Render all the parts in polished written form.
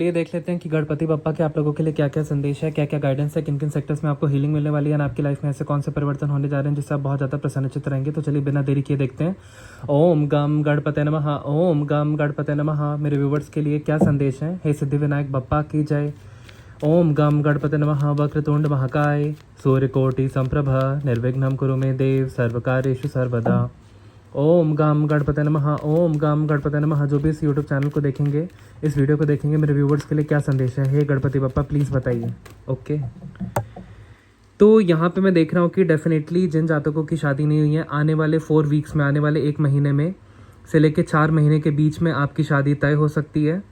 ये देख लेते हैं कि गणपति बप्पा के आप लोगों के लिए क्या क्या संदेश है, क्या क्या गाइडेंस है, किन किन सेक्टर्स में आपको हीलिंग मिलने वाली है और आपकी लाइफ में ऐसे कौन से परिवर्तन होने जा रहे हैं जिससे आप बहुत ज़्यादा प्रसन्नचित रहेंगे। तो चलिए बिना देरी किए देखते हैं। ओम गम गणपते नमः, ओम गम गणपते नमः। मेरे व्यूवर्स के लिए क्या संदेश है। हे सिद्धि विनायक बप्पा की जय। ओम गम गणपते नमः। वक्रतुंड महाकाय सूर्यकोटि संप्रभ निर्विघ्नं कुरु मे देव सर्वकार्येषु सर्वदा। ओम गम गणपते नमः, ओम गम गणपते नमः। जो भी इस यूट्यूब चैनल को देखेंगे, इस वीडियो को देखेंगे, मेरे व्यूवर्स के लिए क्या संदेश है। हे गणपति बप्पा प्लीज़ बताइए। ओके, तो यहाँ पे मैं देख रहा हूँ कि डेफिनेटली जिन जातकों की शादी नहीं हुई है, आने वाले 4 वीक्स में, आने वाले 1 महीने में से लेकर 4 महीने के बीच में आपकी शादी तय हो सकती है।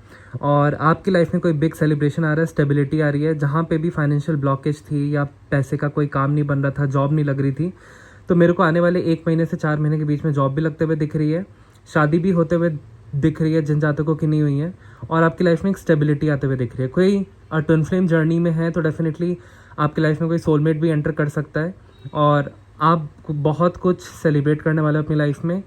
और आपकी लाइफ में कोई बिग सेलिब्रेशन आ रहा है, स्टेबिलिटी आ रही है। जहाँ पे भी फाइनेंशियल ब्लॉकेज थी या पैसे का कोई काम नहीं बन रहा था, जॉब नहीं लग रही थी, तो मेरे को आने वाले 1 महीने से 4 महीने के बीच में जॉब भी लगते हुए दिख रही है, शादी भी होते हुए दिख रही है जिन जातकों की नहीं हुई है, और आपकी लाइफ में एक स्टेबिलिटी आते हुए दिख रही है। कोई ट्विन फ्लेम जर्नी में है तो डेफिनेटली आपकी लाइफ में कोई सोलमेट भी एंटर कर सकता है और आप बहुत कुछ सेलिब्रेट करने वाले हो अपनी लाइफ में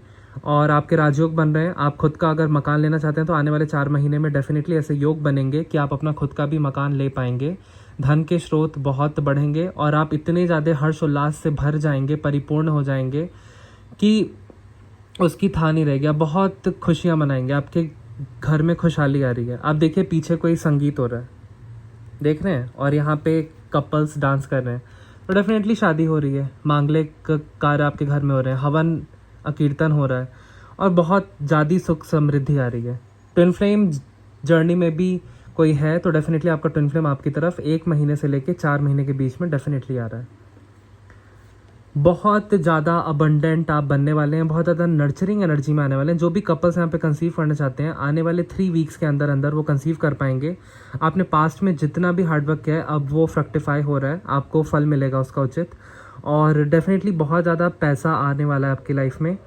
और आपके राजयोग बन रहे हैं। आप खुद का अगर मकान लेना चाहते हैं तो आने वाले 4 महीने में डेफिनेटली ऐसे योग बनेंगे कि आप अपना खुद का भी मकान ले पाएंगे। धन के स्रोत बहुत बढ़ेंगे और आप इतने ज़्यादा हर्ष उल्लास से भर जाएंगे, परिपूर्ण हो जाएंगे कि उसकी था नहीं रहेगी। आप बहुत खुशियाँ मनाएंगे, आपके घर में खुशहाली आ रही है। आप देखिए पीछे कोई संगीत हो रहा है, देख रहे हैं, और यहाँ पे कपल्स डांस कर रहे हैं, तो डेफिनेटली शादी हो रही है। मांगलिक कार्य आपके घर में हो रहे हैं, हवन कीर्तन हो रहा है और बहुत ज़्यादा सुख समृद्धि आ रही है। ट्विन फ्लेम जर्नी में भी कोई है तो डेफिनेटली आपका ट्विन फ्लेम आपकी तरफ 1 महीने से लेके 4 महीने के बीच में डेफिनेटली आ रहा है। बहुत ज़्यादा अबंडेंट आप बनने वाले हैं, बहुत ज़्यादा नर्चरिंग एनर्जी में आने वाले हैं। जो भी कपल्स यहाँ पे कंसीव करना चाहते हैं, आने वाले 3 वीक्स के अंदर अंदर वो कंसीव कर पाएंगे। आपने पास्ट में जितना भी हार्डवर्क किया है अब वो फ्रक्टिफाई हो रहा है, आपको फल मिलेगा उसका उचित। और डेफिनेटली बहुत ज़्यादा पैसा आने वाला है आपकी लाइफ में,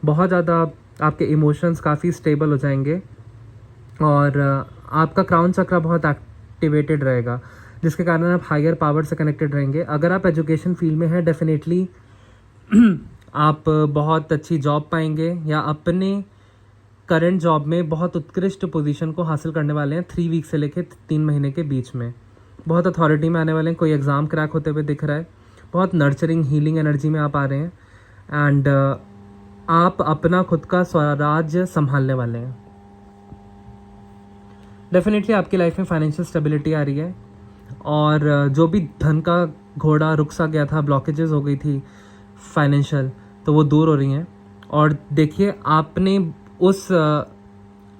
बहुत ज़्यादा आपके इमोशंस काफ़ी स्टेबल हो जाएंगे और आपका क्राउन चक्र बहुत एक्टिवेटेड रहेगा जिसके कारण आप हायर पावर से कनेक्टेड रहेंगे। अगर आप एजुकेशन फील्ड में हैं डेफिनेटली आप बहुत अच्छी जॉब पाएंगे या अपने करंट जॉब में बहुत उत्कृष्ट पोजीशन को हासिल करने वाले हैं 3 वीक से लेकर 3 महीने के बीच में। बहुत अथॉरिटी में आने वाले हैं, कोई एग्ज़ाम क्रैक होते हुए दिख रहा है, बहुत नर्चरिंग हीलिंग एनर्जी में आप आ रहे हैं एंड आप अपना खुद का स्वराज्य संभालने वाले हैं। डेफिनेटली आपकी लाइफ में फाइनेंशियल स्टेबिलिटी आ रही है और जो भी धन का घोड़ा रुक सा गया था, ब्लॉकेजेस हो गई थी फाइनेंशियल, तो वो दूर हो रही हैं। और देखिए आपने उस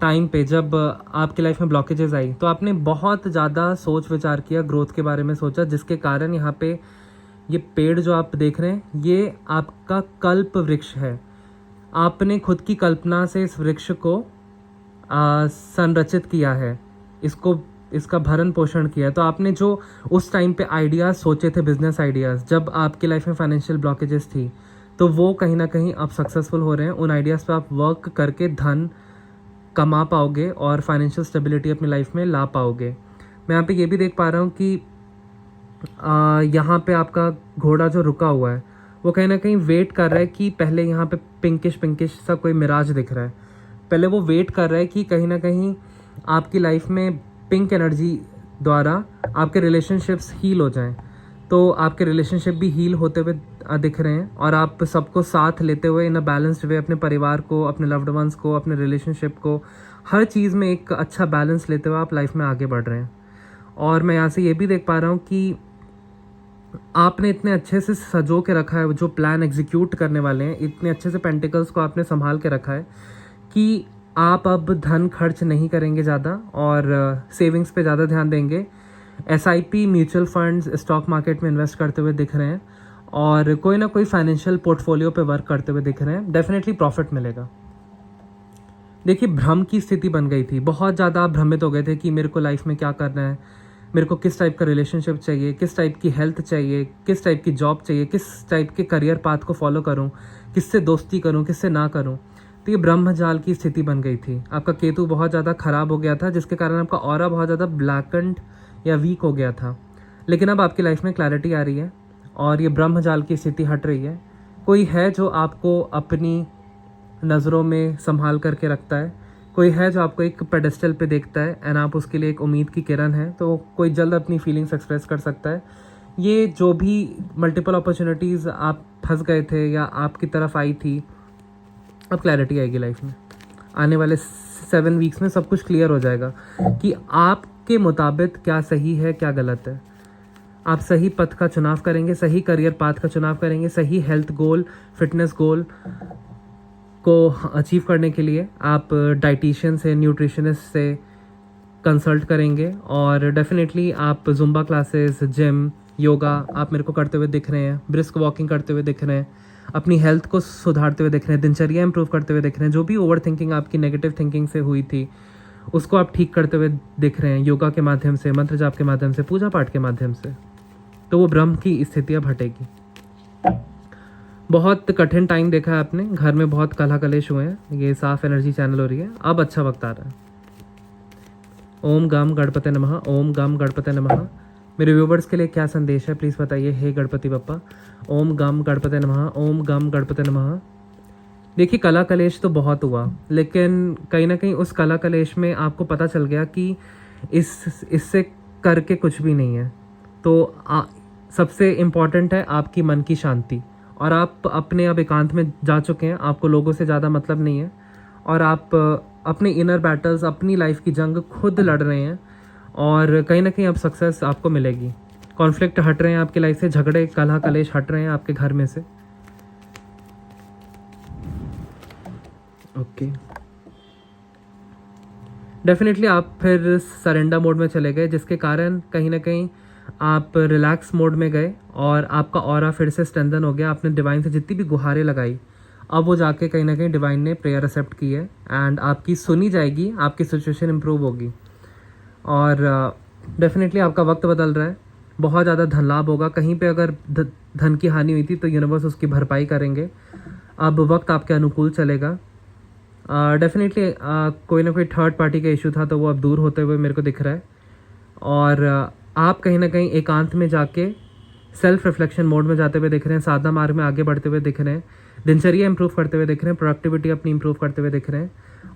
टाइम पे जब आपकी लाइफ में ब्लॉकेजेस आई तो आपने बहुत ज़्यादा सोच विचार किया, ग्रोथ के बारे में सोचा, जिसके कारण यहाँ पे ये पेड़ जो आप देख रहे हैं ये आपका कल्प वृक्ष है। आपने खुद की कल्पना से इस वृक्ष को संरचित किया है, इसका भरण पोषण किया। तो आपने जो उस टाइम पे आइडियाज़ सोचे थे, बिजनेस आइडियाज़, जब आपकी लाइफ में फाइनेंशियल ब्लॉकेजेस थी, तो वो कहीं ना कहीं अब सक्सेसफुल हो रहे हैं। उन आइडियाज़ पे आप वर्क करके धन कमा पाओगे और फाइनेंशियल स्टेबिलिटी अपनी लाइफ में ला पाओगे। मैं यहाँ पे ये भी देख पा रहा हूँ कि यहाँ पे आपका घोड़ा जो रुका हुआ है वो कहीं ना कहीं वेट कर रहा है कि पहले यहाँ पे पिंकिश सा कोई मिराज दिख रहा है, पहले वो वेट कर रहा है कि कहीं ना कहीं आपकी लाइफ में पिंक एनर्जी द्वारा आपके रिलेशनशिप्स हील हो जाएं। तो आपके रिलेशनशिप भी हील होते हुए दिख रहे हैं और आप सबको साथ लेते हुए इन अ बैलेंस्ड वे, अपने परिवार को, अपने लव्ड वंस को, अपने रिलेशनशिप को, हर चीज़ में एक अच्छा बैलेंस लेते हुए आप लाइफ में आगे बढ़ रहे हैं। और मैं यहाँ से ये भी देख पा रहा हूँ कि आपने इतने अच्छे से सजो के रखा है, जो प्लान एग्जीक्यूट करने वाले हैं, इतने अच्छे से पेंटिकल्स को आपने संभाल के रखा है कि आप अब धन खर्च नहीं करेंगे ज़्यादा और सेविंग्स पे ज़्यादा ध्यान देंगे। SIP, mutual funds, stock market में इन्वेस्ट करते हुए दिख रहे हैं और कोई ना कोई फाइनेंशियल पोर्टफोलियो पे वर्क करते हुए दिख रहे हैं। डेफिनेटली प्रॉफिट मिलेगा। देखिए भ्रम की स्थिति बन गई थी, बहुत ज़्यादा आप भ्रमित हो गए थे कि मेरे को लाइफ में क्या करना है, मेरे को किस टाइप का रिलेशनशिप चाहिए, किस टाइप की हेल्थ चाहिए, किस टाइप की जॉब चाहिए, किस टाइप के करियर पाथ को फॉलो करूँ, किससे दोस्ती करूँ, किससे ना करूँ। तो ये ब्रह्मजाल की स्थिति बन गई थी। आपका केतु बहुत ज़्यादा ख़राब हो गया था जिसके कारण आपका ऑरा बहुत ज़्यादा ब्लैकेंड या वीक हो गया था। लेकिन अब आपकी लाइफ में क्लैरिटी आ रही है और ये ब्रह्मजाल की स्थिति हट रही है। कोई है जो आपको अपनी नज़रों में संभाल करके रखता है, कोई है जो आपको एक पेडेस्टल पे देखता है एंड आप उसके लिए एक उम्मीद की किरण है, तो कोई जल्द अपनी फीलिंग्स एक्सप्रेस कर सकता है। ये जो भी मल्टीपल अपॉर्चुनिटीज़ आप फंस गए थे या आपकी तरफ आई थी, अब क्लैरिटी आएगी लाइफ में। आने वाले 7 वीक्स में सब कुछ क्लियर हो जाएगा कि आपके मुताबिक क्या सही है क्या गलत है। आप सही पथ का चुनाव करेंगे, सही करियर पाथ का चुनाव करेंगे, सही हेल्थ गोल, फिटनेस गोल को अचीव करने के लिए आप डाइटिशियन से, न्यूट्रिशनिस्ट से कंसल्ट करेंगे। और डेफिनेटली आप जुम्बा क्लासेस, जिम, योगा आप मेरे को करते हुए दिख रहे हैं, ब्रिस्क वॉकिंग करते हुए दिख रहे हैं, अपनी हेल्थ को सुधारते हुए दिख रहे हैं, दिनचर्या इंप्रूव करते हुए दिख रहे हैं। जो भी ओवर थिंकिंग आपकी नेगेटिव थिंकिंग से हुई थी उसको आप ठीक करते हुए दिख रहे हैं, योगा के माध्यम से, मंत्र जाप के माध्यम से, पूजा पाठ के माध्यम से। तो वो ब्रह्म की स्थिति अब हटेगी। बहुत कठिन टाइम देखा है आपने, घर में बहुत कलह कलेश हुए हैं, ये साफ एनर्जी चैनल हो रही है, अब अच्छा वक्त आ रहा है। ओम गम गणपते नमः, ओम गम गणपते नमः। मेरे व्यूवर्स के लिए क्या संदेश है प्लीज़ बताइए। हे गणपति बप्पा, ओम गम गणपते नमः, ओम गम गणपते नमः। देखिए कला कलेश तो बहुत हुआ, लेकिन कहीं ना कहीं उस कला कलेश में आपको पता चल गया कि इससे करके कुछ भी नहीं है। तो सबसे इम्पॉर्टेंट है आपकी मन की शांति, और आप अपने अब एकांत में जा चुके हैं, आपको लोगों से ज़्यादा मतलब नहीं है, और आप अपने इनर बैटल्स, अपनी लाइफ की जंग खुद लड़ रहे हैं, और कहीं ना कहीं अब सक्सेस आपको मिलेगी। कॉन्फ्लिक्ट हट रहे हैं आपकी लाइफ से, झगड़े कलह कलेश हट रहे हैं आपके घर में से। ओके, डेफिनेटली आप फिर सरेंडर मोड में चले गए, जिसके कारण कहीं ना कहीं आप रिलैक्स मोड में गए और आपका ऑरा फिर से स्ट्रेंथन हो गया। आपने डिवाइन से जितनी भी गुहारें लगाई, अब वो जाके कहीं ना कहीं डिवाइन ने प्रेयर एक्सेप्ट की है एंड आपकी सुनी जाएगी, आपकी सिचुएशन इंप्रूव होगी। और डेफिनेटली आपका वक्त बदल रहा है, बहुत ज़्यादा धन लाभ होगा। कहीं पे अगर धन की हानि हुई थी तो यूनिवर्स उसकी भरपाई करेंगे। अब वक्त आपके अनुकूल चलेगा। डेफिनेटली कोई ना कोई थर्ड पार्टी का इशू था तो वो अब दूर होते हुए मेरे को दिख रहा है, और आप कहीं ना कहीं एकांत में जाके सेल्फ रिफ्लेक्शन मोड में जाते हुए दिख रहे हैं, साधना मार्ग में आगे बढ़ते हुए दिख रहे हैं, दिनचर्या इंप्रूव करते हुए दिख रहे हैं, प्रोडक्टिविटी अपनी इंप्रूव करते हुए दिख रहे हैं,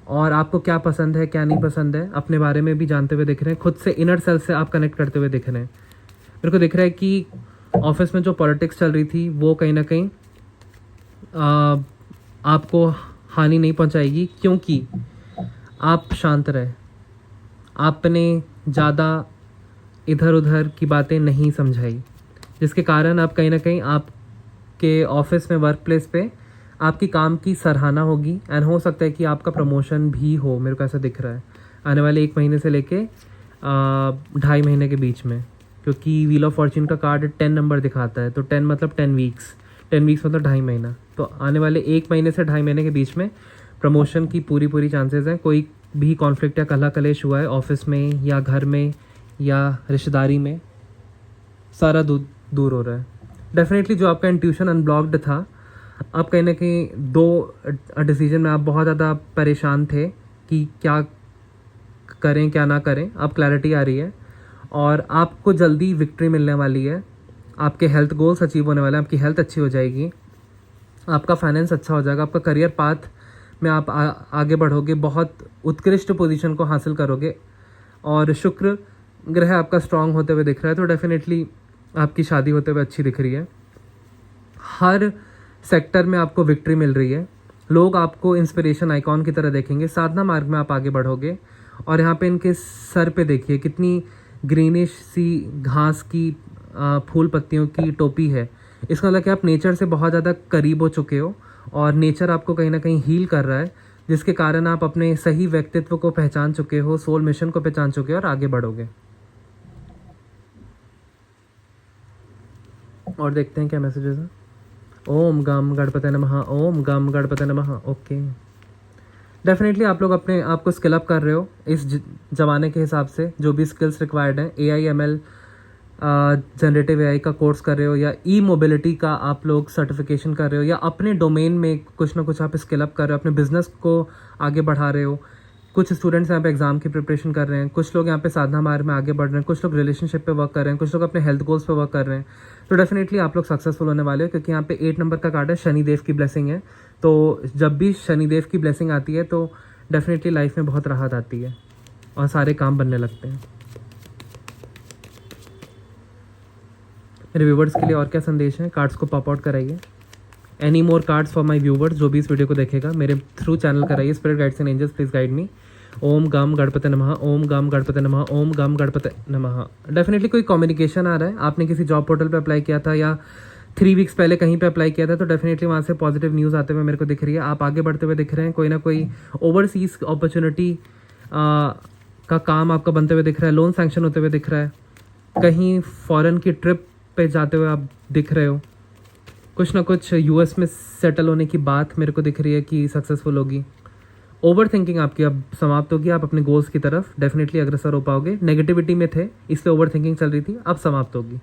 और आपको क्या पसंद है क्या नहीं पसंद है अपने बारे में भी जानते हुए दिख रहे हैं। खुद से, इनर सेल्फ से आप कनेक्ट करते हुए दिख रहे हैं। मेरे को दिख रहा है कि ऑफिस में जो पॉलिटिक्स चल रही थी वो कहीं ना कहीं आपको हानि नहीं पहुंचाएगी, क्योंकि आप शांत रहे, आपने ज़्यादा इधर उधर की बातें नहीं समझाई, जिसके कारण आप कहीं ना कहीं आपके ऑफिस में, वर्क प्लेस पे आपकी काम की सराहना होगी एंड हो सकता है कि आपका प्रमोशन भी हो। मेरे को ऐसा दिख रहा है आने वाले 1 महीने से लेके 2.5 महीने के बीच में, क्योंकि व्हील ऑफ फॉर्च्यून का कार्ड 10 नंबर दिखाता है, तो 10 मतलब 10 वीक्स, 10 वीक्स मतलब 2.5 महीना। तो आने वाले 1 महीने से 2.5 महीने के बीच में प्रमोशन की पूरी चांसेस हैं। कोई भी कॉन्फ्लिक्ट या कलह कलेश हुआ है ऑफिस में या घर में या रिश्तेदारी में, सारा दूर हो रहा है। डेफिनेटली जो आपका इंट्यूशन अनब्लॉक्ड था, अब कहीं ना कहीं 2 डिसीजन में आप बहुत ज़्यादा परेशान थे कि क्या करें क्या ना करें, अब क्लैरिटी आ रही है और आपको जल्दी विक्ट्री मिलने वाली है। आपके हेल्थ गोल्स अचीव होने वाले हैं, आपकी हेल्थ अच्छी हो जाएगी, आपका फाइनेंस अच्छा हो जाएगा, आपका करियर पाथ में आप आगे बढ़ोगे, बहुत उत्कृष्ट पोजीशन को हासिल करोगे, और शुक्र ग्रह आपका स्ट्रांग होते हुए दिख रहा है। तो डेफिनेटली आपकी शादी होते हुए अच्छी दिख रही है। हर सेक्टर में आपको विक्ट्री मिल रही है, लोग आपको इंस्पिरेशन आइकॉन की तरह देखेंगे, साधना मार्ग में आप आगे बढ़ोगे। और यहाँ पे इनके सर पे देखिए कितनी ग्रीनिश सी घास की फूल पत्तियों की टोपी है। इसका मतलब कि आप नेचर से बहुत ज़्यादा करीब हो चुके हो और नेचर आपको कहीं ना कहीं हील कर रहा है, जिसके कारण आप अपने सही व्यक्तित्व को पहचान चुके हो, सोल मिशन को पहचान चुके हो और आगे बढ़ोगे। और देखते हैं क्या मैसेजेस हैं। ओम गम गणपते नमः, ओम गम गणपते नमः। ओके, डेफिनेटली आप लोग अपने आप को स्किल अप कर रहे हो इस ज़माने के हिसाब से। जो भी स्किल्स रिक्वायर्ड हैं, AI/ML, जनरेटिव AI का कोर्स कर रहे हो, या मोबिलिटी का आप लोग सर्टिफिकेशन कर रहे हो, या अपने डोमेन में कुछ ना कुछ आप स्किल अप कर रहे हो, अपने बिजनेस को आगे बढ़ा रहे हो। कुछ स्टूडेंट्स यहाँ पे एग्जाम की प्रिपरेशन कर रहे हैं, कुछ लोग यहाँ पे साधना मार्ग में आगे बढ़ रहे हैं, कुछ लोग रिलेशनशिप पे वर्क कर रहे हैं, कुछ लोग अपने हेल्थ गोल्स पे वर्क कर रहे हैं। तो डेफिनेटली आप लोग सक्सेसफुल होने वाले हो, क्योंकि यहाँ पे 8 नंबर का कार्ड है, शनिदेव की ब्लेसिंग है। तो जब भी शनिदेव की ब्लेसिंग आती है तो डेफिनेटली लाइफ में बहुत राहत आती है और सारे काम बनने लगते हैं। मेरे व्यूवर्स के लिए और क्या संदेश है, कार्ड्स को पॉप आउट कराइए। Any more cards for my viewers, जो भी इस वीडियो को देखेगा मेरे थ्रू चैनल कराइए। Spirit guides and angels please guide me. ओम गम गणपति नमः, ओम गम गणपति नमः, ओम गम गणपति नमः। डेफिनेटली कोई कम्युनिकेशन आ रहा है, आपने किसी जॉब पोर्टल पे अप्लाई किया था या 3 वीक्स पहले कहीं पे अप्लाई किया था, तो डेफिनेटली वहाँ से पॉजिटिव न्यूज़ आते हुए मेरे को दिख रही है। आप आगे बढ़ते हुए दिख रहे हैं, कोई ना कोई ओवरसीज अपॉर्चुनिटी का काम आपका बनते हुए दिख रहा है, लोन सैंक्शन होते हुए दिख रहा है, कहीं फॉरेन की ट्रिप पे जाते हुए आप दिख रहे हो, कुछ ना कुछ यूएस में सेटल होने की बात मेरे को दिख रही है कि सक्सेसफुल होगी। ओवर थिंकिंग आपकी अब समाप्त होगी, आप अपने गोल्स की तरफ डेफिनेटली अग्रसर हो पाओगे। नेगेटिविटी में थे इसलिए ओवर थिंकिंग चल रही थी, अब समाप्त होगी।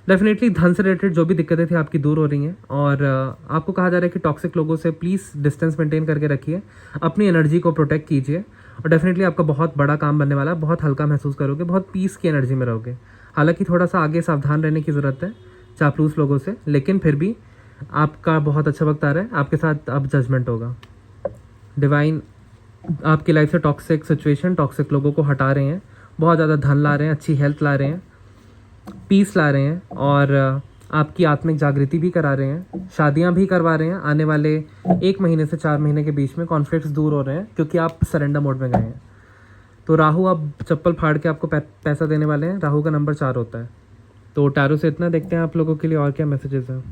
डेफिनेटली धन से रिलेटेड जो भी दिक्कतें थी आपकी दूर हो रही हैं और आपको कहा जा रहा है कि टॉक्सिक लोगों से प्लीज़ डिस्टेंस मेंटेन करके रखिए, अपनी एनर्जी को प्रोटेक्ट कीजिए और डेफिनेटली आपका बहुत बड़ा काम बनने वाला है। बहुत हल्का महसूस करोगे, बहुत पीस की एनर्जी में रहोगे। हालांकि थोड़ा सा आगे सावधान रहने की ज़रूरत है चापलूस लोगों से, लेकिन फिर भी आपका बहुत अच्छा वक्त आ रहा है। आपके साथ अब जजमेंट होगा। डिवाइन आपकी लाइफ से टॉक्सिक सिचुएशन, टॉक्सिक लोगों को हटा रहे हैं, बहुत ज़्यादा धन ला रहे हैं, अच्छी हेल्थ ला रहे हैं, पीस ला रहे हैं और आपकी आत्मिक जागृति भी करा रहे हैं, शादियां भी करवा रहे हैं। आने वाले 1 महीने से 4 महीने के बीच में कॉन्फ्लिक्ट्स दूर हो रहे हैं क्योंकि आप सरेंडर मोड में गए हैं। तो राहु अब चप्पल फाड़ के आपको पैसा देने वाले हैं। राहु का नंबर 4 होता है। तो टैरो से इतना देखते हैं आप लोगों के लिए और क्या मैसेजेस हैं,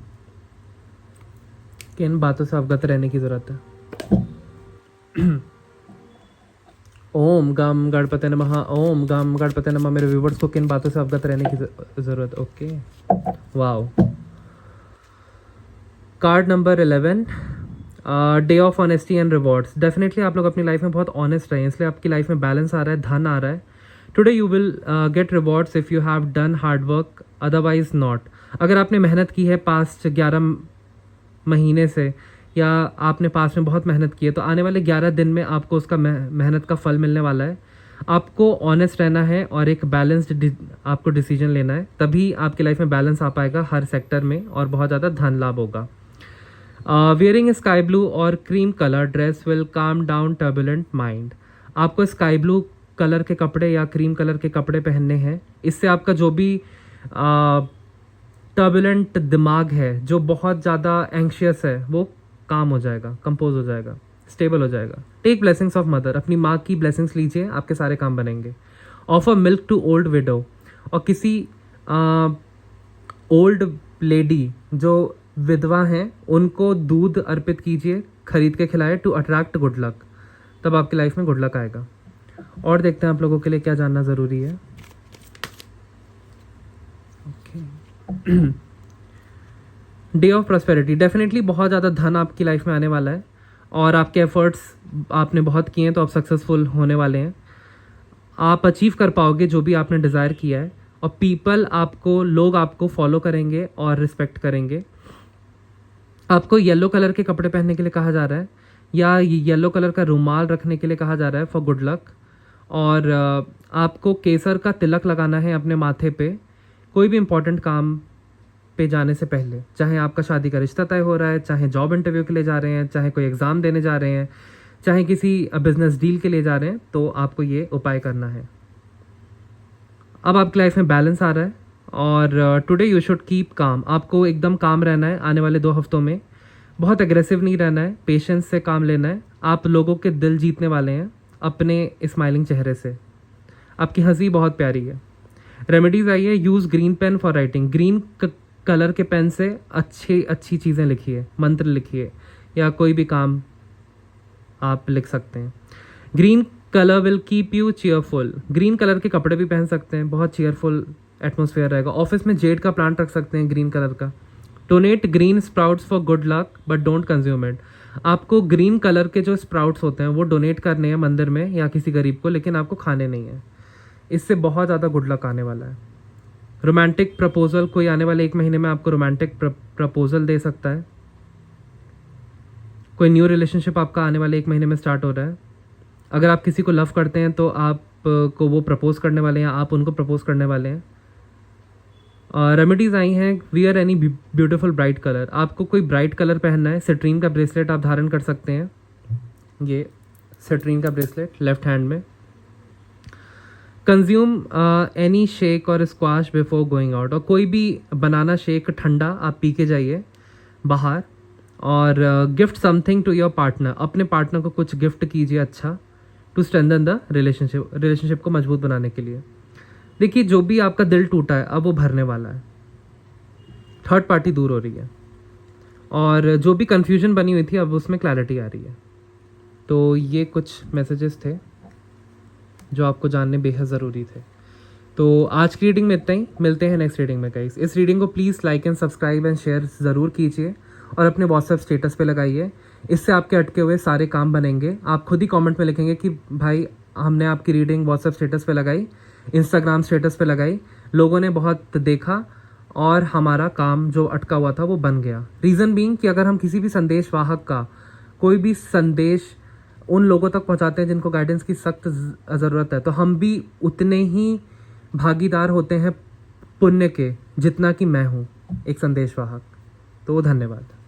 किन बातों से अवगत रहने की ज़रूरत है। ओम गम गणपति नमः, ओम गम गणपति नमः। मेरे व्यूवर्स को किन बातों से अवगत रहने की ज़रूरत। Okay, wow. Card number 11, day of honesty and rewards. Definitely आप लोग अपनी लाइफ में बहुत ऑनेस्ट रहे हैं, इसलिए आपकी लाइफ में बैलेंस आ रहा है, धन आ रहा है। Today you will get rewards if you have done hard work, otherwise not. अगर आपने मेहनत की है पास्ट 11 महीने से या आपने पास में बहुत मेहनत की है, तो आने वाले 11 दिन में आपको उसका मेहनत का फल मिलने वाला है। आपको ऑनेस्ट रहना है और एक बैलेंस्ड आपको डिसीजन लेना है, तभी आपकी लाइफ में बैलेंस आ पाएगा हर सेक्टर में और बहुत ज़्यादा धन लाभ होगा। वियरिंग स्काई ब्लू और cream colour dress will calm down turbulent mind. आपको स्काई ब्लू कलर के कपड़े या क्रीम कलर के कपड़े पहनने हैं, इससे आपका जो भी टर्बुलेंट दिमाग है, जो बहुत ज़्यादा एंग्शियस है, वो काम हो जाएगा, कंपोज हो जाएगा, स्टेबल हो जाएगा। टेक ब्लेसिंग्स ऑफ मदर, अपनी माँ की ब्लेसिंग्स लीजिए, आपके सारे काम बनेंगे। Offer milk to old widow, और किसी ओल्ड लेडी जो विधवा हैं उनको दूध अर्पित कीजिए, खरीद के खिलाए, टू अट्रैक्ट गुड लक, तब आपकी लाइफ में गुड लक आएगा। और देखते हैं आप लोगों के लिए क्या जानना ज़रूरी है। Okay, day of prosperity. Definitely बहुत ज़्यादा धन आपकी लाइफ में आने वाला है और आपके एफर्ट्स आपने बहुत किए हैं तो आप सक्सेसफुल होने वाले हैं। आप अचीव कर पाओगे जो भी आपने डिज़ायर किया है और लोग आपको फॉलो करेंगे और रिस्पेक्ट करेंगे। आपको येलो कलर के कपड़े पहनने के लिए कहा जा रहा है या येलो कलर का रुमाल रखने के लिए कहा जा रहा है फॉर गुड लक। और आपको केसर का तिलक लगाना है अपने माथे पे कोई भी इम्पोर्टेंट काम पे जाने से पहले, चाहे आपका शादी का रिश्ता तय हो रहा है, चाहे जॉब इंटरव्यू के लिए जा रहे हैं, चाहे कोई एग्ज़ाम देने जा रहे हैं, चाहे किसी बिजनेस डील के लिए जा रहे हैं, तो आपको ये उपाय करना है। अब आपकी लाइफ में बैलेंस आ रहा है और today you should keep calm. आपको एकदम काम रहना है आने वाले 2 हफ्तों में, बहुत एग्रेसिव नहीं रहना है, पेशेंस से काम लेना है। आप लोगों के दिल जीतने वाले हैं अपने स्माइलिंग चेहरे से, आपकी हंसी बहुत प्यारी है। रेमेडीज़ आई है, use green pen for writing. Green colour के पेन से अच्छी चीज़ें लिखिए, मंत्र लिखिए या कोई भी काम आप लिख सकते हैं। Green colour will keep you cheerful. Green colour के कपड़े भी पहन सकते हैं, बहुत चीयरफुल एटमोसफेयर रहेगा। ऑफिस में जेड का प्लांट रख सकते हैं ग्रीन कलर का। Donate green sprouts for good luck but don't consume it. आपको ग्रीन कलर के जो स्प्राउट्स होते हैं वो डोनेट करने हैं मंदिर में या किसी गरीब को, लेकिन आपको खाने नहीं है। इससे बहुत ज़्यादा गुड लक आने वाला है। रोमांटिक प्रपोजल, कोई आने वाले 1 महीने में आपको रोमांटिक प्रपोजल दे सकता है। कोई न्यू रिलेशनशिप आपका आने वाले 1 महीने में स्टार्ट हो रहा है। अगर आप किसी को लव करते हैं तो आपको वो प्रपोज करने वाले हैं, आप उनको प्रपोज करने वाले हैं। रेमेडीज़ आई हैं, wear any beautiful bright colour. आपको कोई ब्राइट कलर पहनना है, सिट्रीन का ब्रेसलेट आप धारण कर सकते हैं, ये सिट्रीन का ब्रेसलेट लेफ्ट हैंड में। कंज्यूम एनी शेक और स्क्वाश बिफोर गोइंग आउट, और कोई भी बनाना शेक ठंडा आप पी के जाइए बाहर। और gift something to your partner, अपने पार्टनर को कुछ गिफ्ट कीजिए अच्छा, टू स्ट्रेंथन द रिलेशनशिप को मजबूत बनाने के लिए। देखिए जो भी आपका दिल टूटा है अब वो भरने वाला है, थर्ड पार्टी दूर हो रही है, और जो भी कन्फ्यूजन बनी हुई थी अब उसमें क्लैरिटी आ रही है। तो ये कुछ मैसेजेस थे जो आपको जानने बेहद ज़रूरी थे। तो आज की रीडिंग में इतना ही, मिलते हैं नेक्स्ट रीडिंग में गाइस। इस रीडिंग को please like and subscribe and share ज़रूर कीजिए और अपने व्हाट्सएप स्टेटस पे लगाइए, इससे आपके अटके हुए सारे काम बनेंगे। आप खुद ही कमेंट में लिखेंगे कि भाई हमने आपकी रीडिंग व्हाट्सएप स्टेटस पे लगाई, इंस्टाग्राम स्टेटस पे लगाई, लोगों ने बहुत देखा और हमारा काम जो अटका हुआ था वो बन गया। रीज़न बीइंग कि अगर हम किसी भी संदेश वाहक का कोई भी संदेश उन लोगों तक पहुंचाते हैं जिनको गाइडेंस की सख्त ज़रूरत है, तो हम भी उतने ही भागीदार होते हैं पुण्य के जितना कि मैं हूँ एक संदेशवाहक। तो धन्यवाद।